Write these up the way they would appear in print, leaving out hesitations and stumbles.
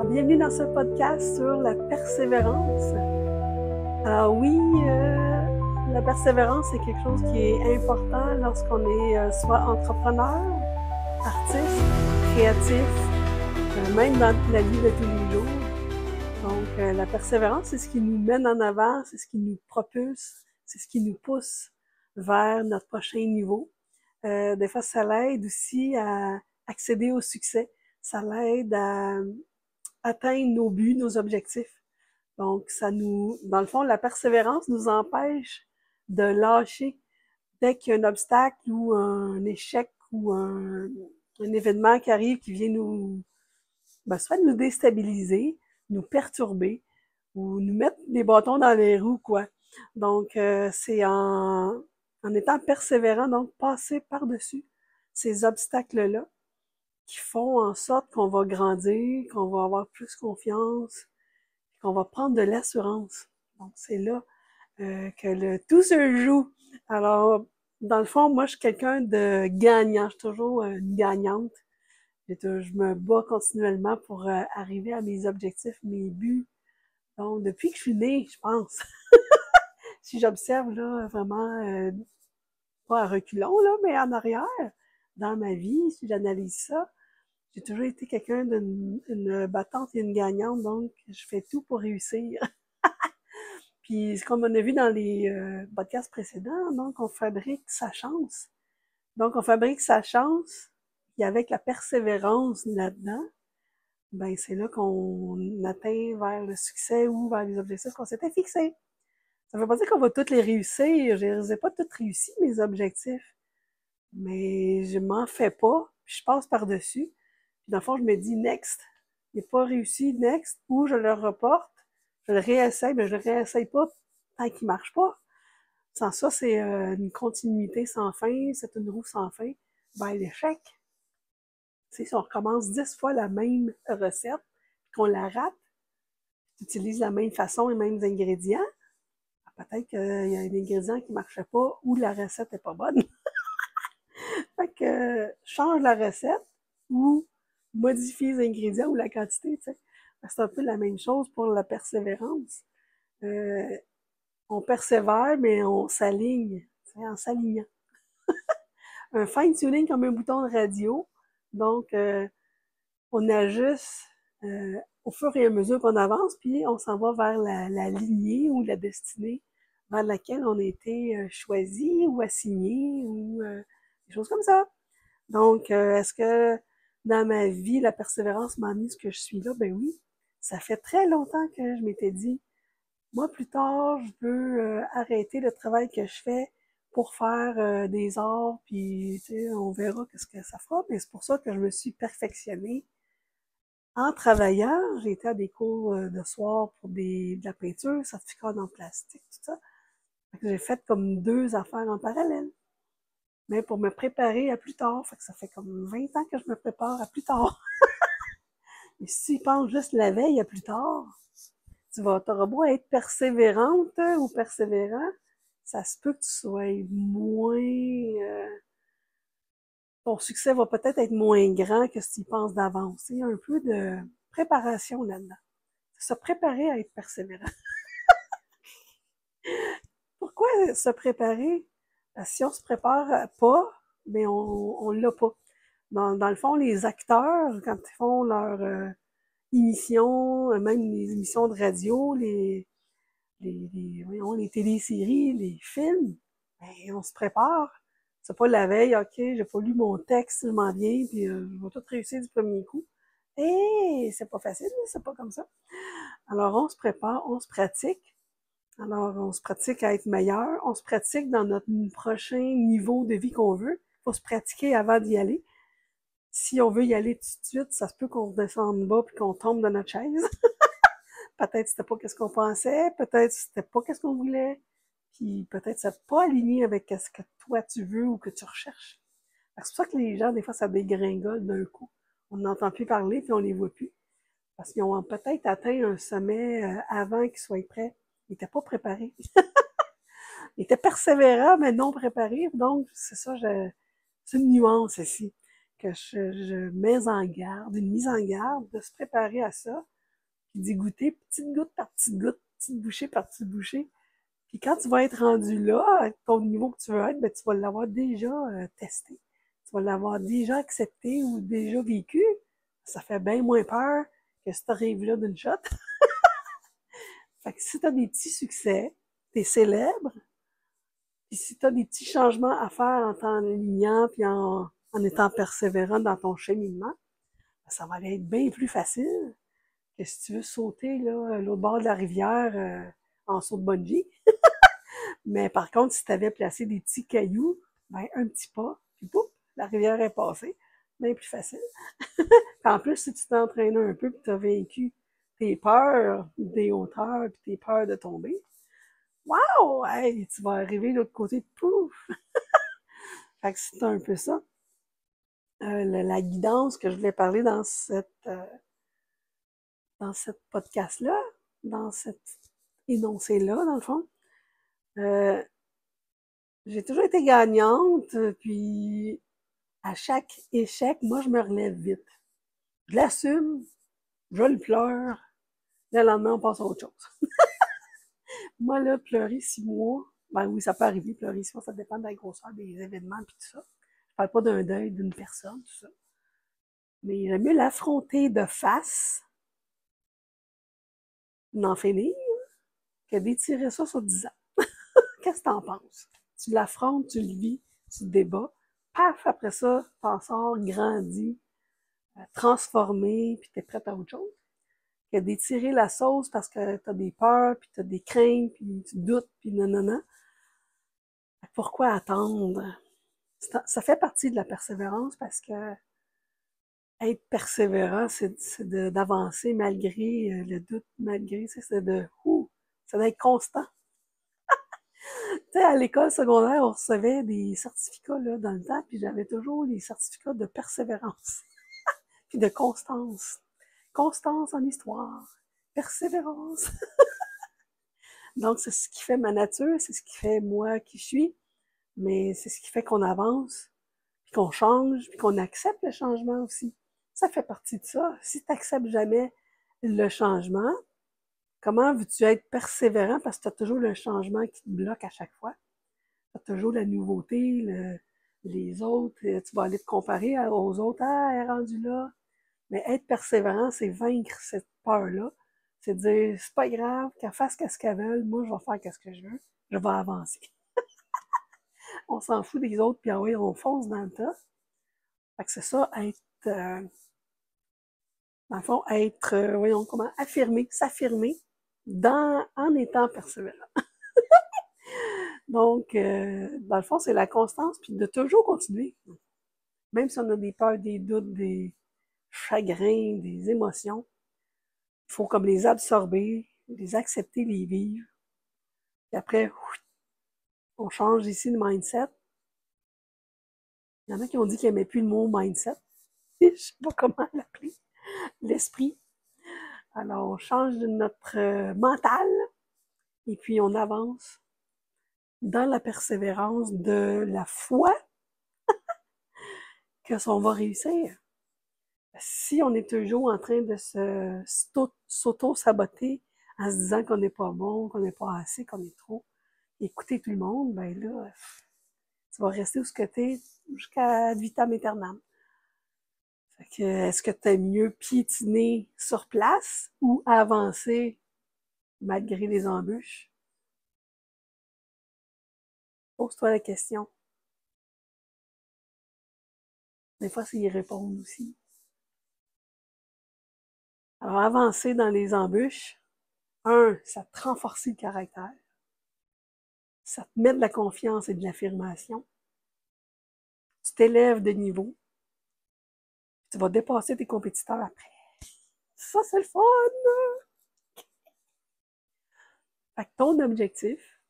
Bienvenue dans ce podcast sur la persévérance. Alors oui, la persévérance, c'est quelque chose qui est important lorsqu'on est soit entrepreneur, artiste, créatif, même dans la vie de tous les jours. Donc, la persévérance, c'est ce qui nous mène en avant, c'est ce qui nous propulse, c'est ce qui nous pousse vers notre prochain niveau. Des fois, ça l'aide aussi à accéder au succès. Ça l'aide à atteindre nos buts, nos objectifs. Donc, dans le fond, la persévérance nous empêche de lâcher dès qu'il y a un obstacle ou un échec ou un événement qui arrive qui vient soit nous déstabiliser, nous perturber ou nous mettre des bâtons dans les roues, quoi. Donc, c'est en étant persévérant, donc passer par-dessus ces obstacles-là qui font en sorte qu'on va grandir, qu'on va avoir plus confiance, qu'on va prendre de l'assurance. Donc, c'est là que tout se joue. Alors, dans le fond, moi, je suis quelqu'un de gagnant. Je suis toujours une gagnante. Je me bats continuellement pour arriver à mes objectifs, mes buts. Donc, depuis que je suis née, je pense, si j'observe là vraiment, pas à reculons, là, mais en arrière, dans ma vie, si j'analyse ça, j'ai toujours été quelqu'un d'une battante et une gagnante, donc je fais tout pour réussir. Puis, comme on a vu dans les podcasts précédents, donc on fabrique sa chance. Donc, on fabrique sa chance, et avec la persévérance là-dedans, ben c'est là qu'on atteint vers le succès ou vers les objectifs qu'on s'était fixés. Ça ne veut pas dire qu'on va toutes les réussir. Je les ai pas toutes réussi, mes objectifs. Mais je m'en fais pas, puis je passe par-dessus. Puis dans le fond, je me dis next. Il n'est pas réussi, next, ou je le reporte, je le réessaye, mais je le réessaye pas tant qu'il marche pas. Sans ça, c'est une continuité sans fin, c'est une roue sans fin. Ben, l'échec, c'est si on recommence 10 fois la même recette, qu'on la rate, tu utilises la même façon, les mêmes ingrédients, peut-être qu'il y a un ingrédient qui marchait pas ou la recette est pas bonne. Fait que change la recette ou modifie les ingrédients ou la quantité, tu sais. C'est un peu la même chose pour la persévérance. Euh, on persévère, mais on s'aligne, en s'alignant. Un fine-tuning comme un bouton de radio. Donc, on ajuste au fur et à mesure qu'on avance, puis on s'en va vers la lignée ou la destinée vers laquelle on a été choisi ou assigné ou des choses comme ça. Donc, est-ce que dans ma vie, la persévérance m'a amené ce que je suis là? Ben oui. Ça fait très longtemps que je m'étais dit, moi, plus tard, je veux arrêter le travail que je fais pour faire des arts, puis tu sais, on verra qu'est-ce que ça fera. Mais c'est pour ça que je me suis perfectionnée en travaillant. J'ai été à des cours de soir pour de la peinture, certificat en plastique, tout ça. Fait que j'ai fait comme 2 affaires en parallèle. Mais pour me préparer à plus tard, fait que ça fait comme 20 ans que je me prépare à plus tard. Et si tu penses juste la veille à plus tard, t'auras beau être persévérante ou persévérant, ça se peut que tu sois moins, ton succès va peut-être être moins grand que si tu penses d'avance. Il y a un peu de préparation là-dedans. Se préparer à être persévérant. Pourquoi se préparer? Parce que si on se prépare pas, mais on l'a pas. Dans le fond, les acteurs, quand ils font leur émissions, même les émissions de radio, les téléséries, les films, ben, on se prépare. C'est pas la veille, ok, j'ai pas lu mon texte, je m'en viens, puis je vais tout réussir du premier coup. Et c'est pas facile, c'est pas comme ça. Alors on se prépare, on se pratique. Alors on se pratique à être meilleur, on se pratique dans notre prochain niveau de vie qu'on veut. Il faut se pratiquer avant d'y aller. Si on veut y aller tout de suite, ça se peut qu'on redescende bas puis qu'on tombe dans notre chaise. Peut-être c'était pas qu'est-ce qu'on pensait, peut-être c'était pas qu'est-ce qu'on voulait, puis peut-être c'est pas aligné avec ce que toi tu veux ou que tu recherches. C'est pour ça que les gens, des fois, ça dégringole d'un coup. On n'entend plus parler puis on les voit plus. Parce qu'ils ont peut-être atteint un sommet avant qu'ils soient prêts. Ils n'étaient pas préparés. Ils étaient persévérants, mais non préparés. Donc, c'est ça, c'est une nuance ici que je mets en garde, une mise en garde de se préparer à ça puis d'y goûter petite goutte par petite goutte, petite bouchée par petite bouchée. Puis quand tu vas être rendu là, à ton niveau que tu veux être, ben, tu vas l'avoir déjà testé. Tu vas l'avoir déjà accepté ou déjà vécu. Ça fait bien moins peur que si t'arrives là d'une shot. Fait que si t'as des petits succès, t'es célèbre, puis si t'as des petits changements à faire en t'enlignant puis en étant persévérant dans ton cheminement, ben, ça va aller être bien plus facile que si tu veux sauter là, à l'autre bord de la rivière en saut de bungee. Mais par contre, si tu avais placé des petits cailloux, ben un petit pas, puis boum, la rivière est passée. Bien plus facile. Puis en plus, si tu t'entraînes un peu, puis tu as vaincu tes peurs des hauteurs, puis tes peurs de tomber, wow! Hey, tu vas arriver de l'autre côté, pouf! Fait que c'est un peu ça. La guidance que je voulais parler dans cette podcast-là, dans cet énoncé-là, dans le fond. J'ai toujours été gagnante, puis à chaque échec, moi, je me relève vite. Je l'assume, je le pleure, le lendemain, on passe à autre chose. Moi, là, pleurer 6 mois, ben oui, ça peut arriver, pleurer 6 mois, ça dépend de la grosseur des événements puis tout ça. Je parle pas d'un deuil d'une personne, tout ça. Mais j'aime mieux l'affronter de face, d'en finir, que d'étirer ça sur 10 ans. Qu'est-ce que t'en penses? Tu l'affrontes, tu le vis, tu te débats. Paf, après ça, t'en sors grandi, transformé, puis t'es prête à autre chose. Que d'étirer la sauce parce que t'as des peurs, puis t'as des craintes, puis tu doutes, puis non. Pourquoi attendre? Ça fait partie de la persévérance parce que être persévérant, c'est d'avancer malgré le doute, malgré, c'est d'être constant. Tu sais, à l'école secondaire, on recevait des certificats là, dans le temps, puis j'avais toujours des certificats de persévérance, puis de constance. Constance en histoire, persévérance. Donc, c'est ce qui fait ma nature, c'est ce qui fait moi qui je suis, mais c'est ce qui fait qu'on avance, puis qu'on change, puis qu'on accepte le changement aussi. Ça fait partie de ça. Si tu n'acceptes jamais le changement, comment veux-tu être persévérant parce que tu as toujours le changement qui te bloque à chaque fois? Tu as toujours la nouveauté, les autres, tu vas aller te comparer aux autres, ah, elle est rendue là. Mais être persévérant, c'est vaincre cette peur-là. C'est dire, c'est pas grave, qu'elle fasse ce qu'elle veut, moi je vais faire ce que je veux, je vais avancer. On s'en fout des autres, puis ah oui, on fonce dans le tas. Fait que c'est ça, être, dans le fond, être, voyons comment, affirmer, s'affirmer en étant persévérant. Donc, dans le fond, c'est la constance, puis de toujours continuer. Même si on a des peurs, des doutes, des chagrins, des émotions, il faut comme les absorber, les accepter, les vivre. Puis après, on change ici le mindset. Il y en a qui ont dit qu'ils n'aimaient plus le mot mindset. Je ne sais pas comment l'appeler. L'esprit. Alors, on change notre mental et puis on avance dans la persévérance de la foi que on va réussir. Si on est toujours en train de s'auto-saboter en se disant qu'on n'est pas bon, qu'on n'est pas assez, qu'on est trop, écouter tout le monde, ben là, tu vas rester où ce que t'es jusqu'à vitam aeternam. Fait que, est-ce que t'aimes mieux piétiner sur place ou avancer malgré les embûches? Pose-toi la question. Des fois, c'est y répondre aussi. Alors, avancer dans les embûches, ça te renforce le caractère. Ça te met de la confiance et de l'affirmation. Tu t'élèves de niveau. Tu vas dépasser tes compétiteurs après. Ça, c'est le fun! Fait que ton objectif,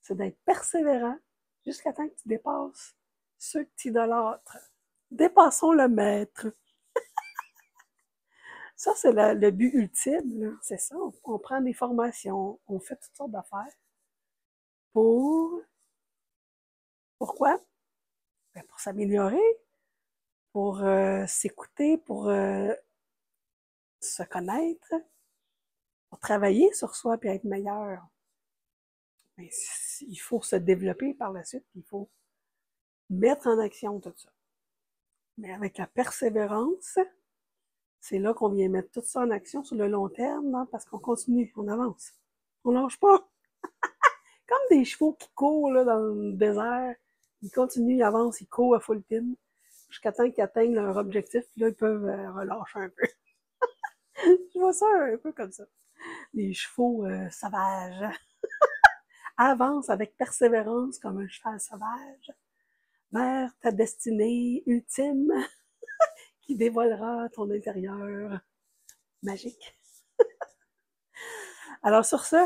c'est d'être persévérant jusqu'à temps que tu dépasses ceux que tu idolâtres. Dépassons le maître. Ça, c'est le but ultime. C'est ça. On prend des formations, on fait toutes sortes d'affaires. Pourquoi? Ben, pour s'améliorer, pour s'écouter, pour se connaître, Pour travailler sur soi et être meilleur, ben, il faut se développer par la suite, il faut mettre en action tout ça. Mais avec la persévérance, c'est là qu'on vient mettre tout ça en action sur le long terme, hein, parce qu'on continue, on avance. On lâche pas. Comme des chevaux qui courent là, dans le désert. Ils continuent, ils avancent, ils courent à full pin jusqu'à temps qu'ils atteignent leur objectif, puis là, ils peuvent relâcher un peu. Je vois ça un peu comme ça. Les chevaux sauvages avancent avec persévérance comme un cheval sauvage vers ta destinée ultime qui dévoilera ton intérieur magique. Alors sur ce,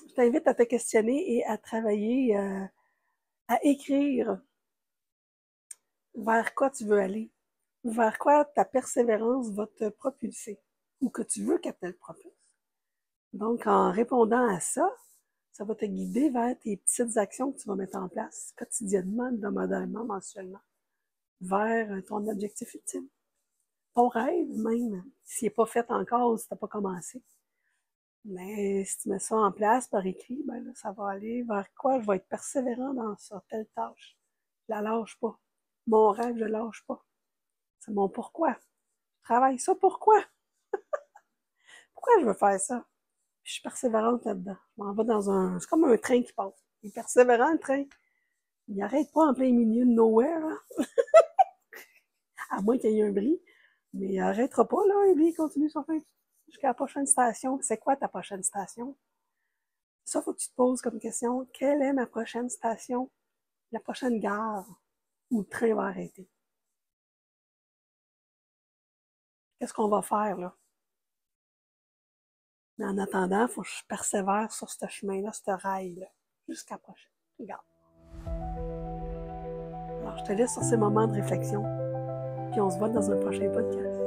je t'invite à te questionner et à travailler, à écrire vers quoi tu veux aller, vers quoi ta persévérance va te propulser ou que tu veux qu'elle te propulse. Donc, en répondant à ça, ça va te guider vers tes petites actions que tu vas mettre en place quotidiennement, hebdomadairement, mensuellement, vers ton objectif ultime. Ton rêve même, s'il n'est pas fait encore ou si tu n'as pas commencé. Mais si tu mets ça en place par écrit, ben là, ça va aller vers quoi? Je vais être persévérant dans ça, telle tâche. Je la lâche pas. Mon rêve, je lâche pas. C'est mon pourquoi. Je travaille ça pourquoi? Pourquoi je veux faire ça? Puis je suis persévérante là-dedans. Je m'en vais dans un... C'est comme un train qui passe. Il est persévérant, le train. Il n'arrête pas en plein milieu de nowhere, là. À moins qu'il y ait un bris. Mais il n'arrêtera pas, là. Et lui, il continue son train jusqu'à la prochaine station. C'est quoi ta prochaine station? Ça, faut que tu te poses comme question. Quelle est ma prochaine station? La prochaine gare où le train va arrêter? Qu'est-ce qu'on va faire, là? Mais en attendant, il faut que je persévère sur ce chemin-là, ce rail-là, jusqu'à la prochaine. Regarde. Alors, je te laisse sur ces moments de réflexion, puis on se voit dans un prochain podcast.